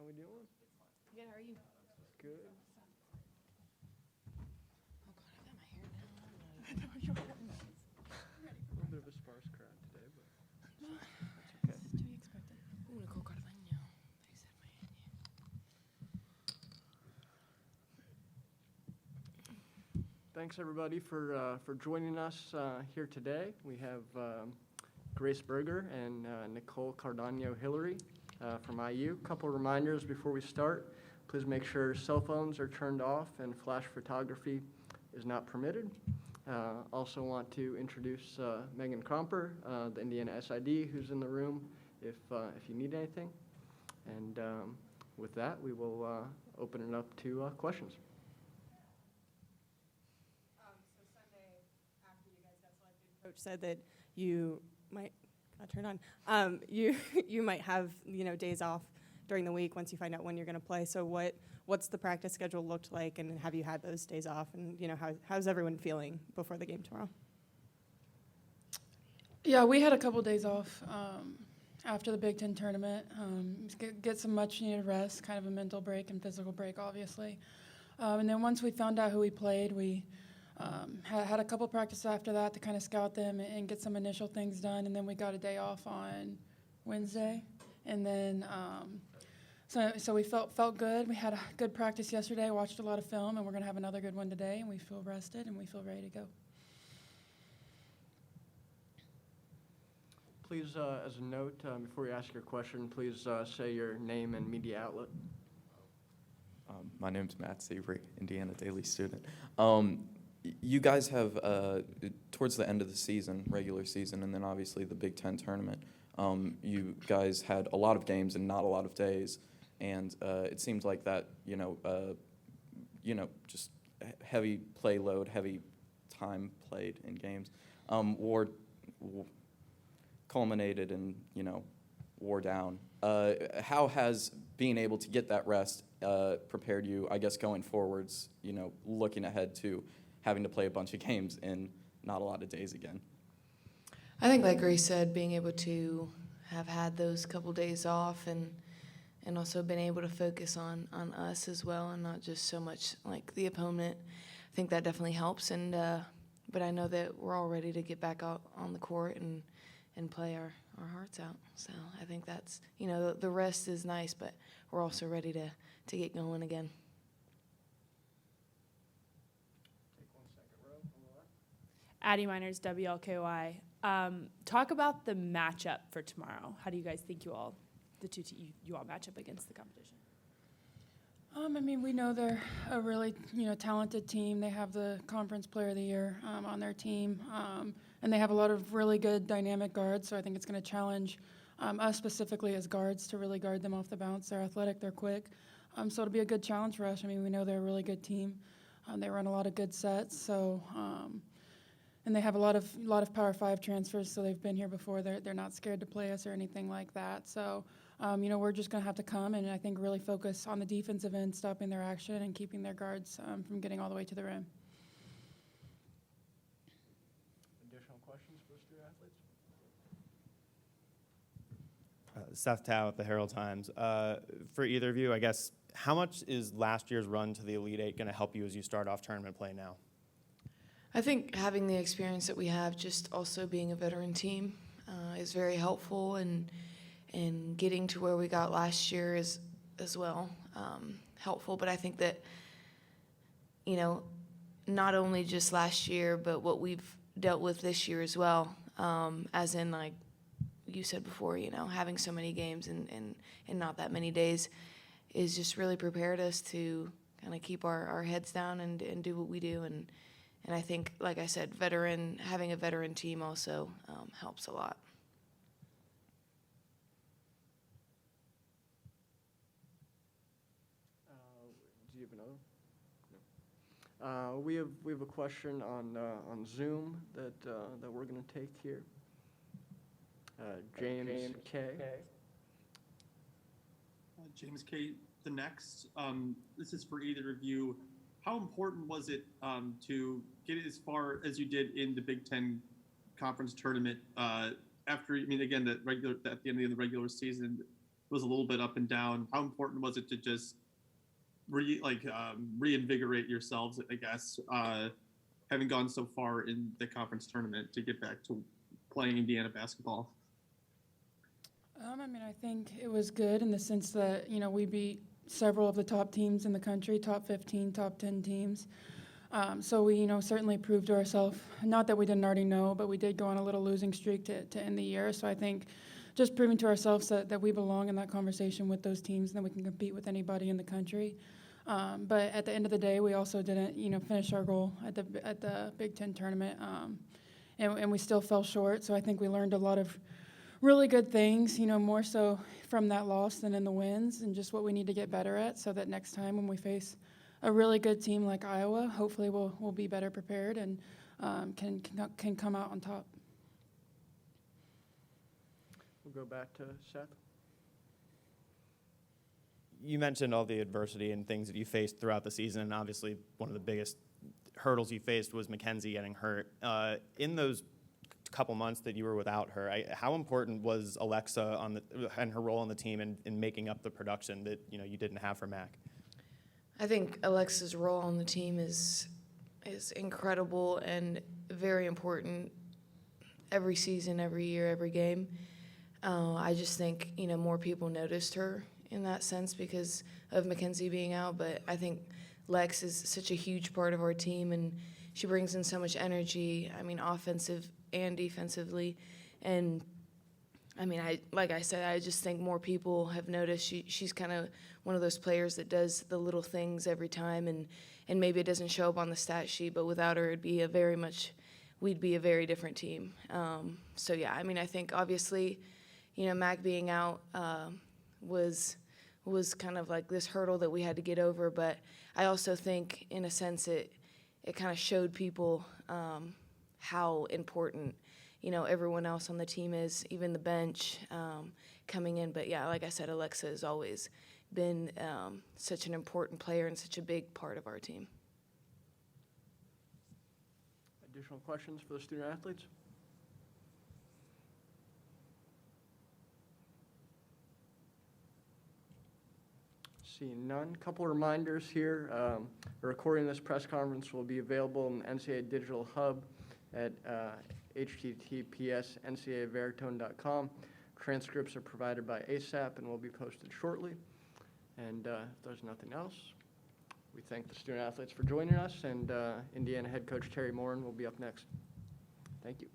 we doing? Good, how are you? Good. Oh god, I've got my hair down. I know you're A little bit of a sparse crowd today, but that's okay. to be expected. Ooh, Nicole Cardeño. They said my Thanks everybody for joining us here today. We have Grace Berger and Nicole Cardeño Hillary from IU. Couple reminders before we start. Please make sure cell phones are turned off and flash photography is not permitted. Also want to introduce Megan Cromper, the Indiana SID, who's in the room if you need anything. And with that, we will open it up to questions. So Sunday, after you guys got selected, Coach said that you might you might have days off during the week once you find out when you're going to play. So what's the practice schedule looked like, and have you had those days off? And how's everyone feeling before the game tomorrow? Yeah, we had a couple days off after the Big Ten tournament. Get some much needed rest, kind of a mental break and physical break, obviously. And then once we found out who we played, we had a couple practices after that to kind of scout them and get some initial things done. And then we got a day off on Wednesday. And then so we felt good. We had a good practice yesterday, watched a lot of film, and we're going to have another good one today. And we feel rested and we feel ready to go. Please, as a note, before you ask your question, please say your name and media outlet. My name's Matt Seavery, Indiana Daily student. You guys have, towards the end of the season, regular season, and then obviously the Big Ten tournament, you guys had a lot of games and not a lot of days, and it seems like that, just heavy play load, heavy time played in games, culminated and wore down. How has being able to get that rest prepared you, I guess, going forwards, looking ahead to having to play a bunch of games in not a lot of days again? I think, like Grace said, being able to have had those couple days off and also been able to focus on us as well and not just so much like the opponent, I think that definitely helps. And but I know that we're all ready to get back out on the court and play our hearts out. So I think that's, the rest is nice, but we're also ready to get going again. Take 1 second, row on the left. Addie Miners, WLKY. Talk about the matchup for tomorrow. How do you guys think you all match up against the competition? We know they're a really, talented team. They have the Conference Player of the Year on their team, and they have a lot of really good dynamic guards. So I think it's going to challenge us specifically as guards to really guard them off the bounce. They're athletic, they're quick, so it'll be a good challenge for us. We know they're a really good team. They run a lot of good sets, so and they have a lot of Power 5 transfers. So they've been here before. They're not scared to play us or anything like that. So. We're just going to have to come and I think really focus on the defensive end, stopping their action and keeping their guards from getting all the way to the rim. Additional questions for student athletes? Seth Tao at the Herald Times. For either of you, I guess, how much is last year's run to the Elite Eight going to help you as you start off tournament play now? I think having the experience that we have, just also being a veteran team, is very helpful, and getting to where we got last year is as well helpful. But I think that, not only just last year, but what we've dealt with this year as well, as in, like you said before, having so many games and not that many days is just really prepared us to kind of keep our heads down and do what we do. And I think, like I said, having a veteran team also helps a lot. Do you have another? No. We have a question on Zoom that we're going to take here. James K. James K. The next. This is for either of you. How important was it to get as far as you did in the Big Ten conference tournament after? Again, at the end of the regular season, was a little bit up and down. How important was it to just reinvigorate yourselves, I guess, having gone so far in the conference tournament to get back to playing Indiana basketball? I mean, I think it was good in the sense that, we beat several of the top teams in the country, top 15, top 10 teams. So we, certainly proved to ourselves, not that we didn't already know, but we did go on a little losing streak to end the year. So I think just proving to ourselves that we belong in that conversation with those teams and that we can compete with anybody in the country. But at the end of the day, we also didn't, finish our goal at the Big Ten tournament, and we still fell short. So I think we learned a lot of really good things, more so from that loss than in the wins, and just what we need to get better at, so that next time when we face a really good team like Iowa, hopefully we'll be better prepared and can come out on top. We'll go back to Seth. You mentioned all the adversity and things that you faced throughout the season, and obviously one of the biggest hurdles you faced was Mackenzie getting hurt. In those couple months that you were without her, how important was Alexa and her role on the team in making up the production that you didn't have for Mac? I think Alexa's role on the team is incredible and very important every season, every year, every game. I just think, more people noticed her in that sense because of Mackenzie being out, but I think Lex is such a huge part of our team, and she brings in so much energy, offensive and defensively. And, like I said, I just think more people have noticed she's kind of one of those players that does the little things every time, and maybe it doesn't show up on the stat sheet, but without her, we'd be a very different team. So, yeah, I think obviously, Mac being out was kind of like this hurdle that we had to get over, but I also think, in a sense, it kind of showed people how important, everyone else on the team is, even the bench coming in. But, yeah, like I said, Alexa has always been such an important player and such a big part of our team. Additional questions for the student athletes? Seeing none. Couple of reminders here. A recording of this press conference will be available in the NCAA Digital Hub at https://ncaaveritone.com. Transcripts are provided by ASAP and will be posted shortly. And if there's nothing else, we thank the student athletes for joining us, and Indiana head coach Terry Morin will be up next. Thank you.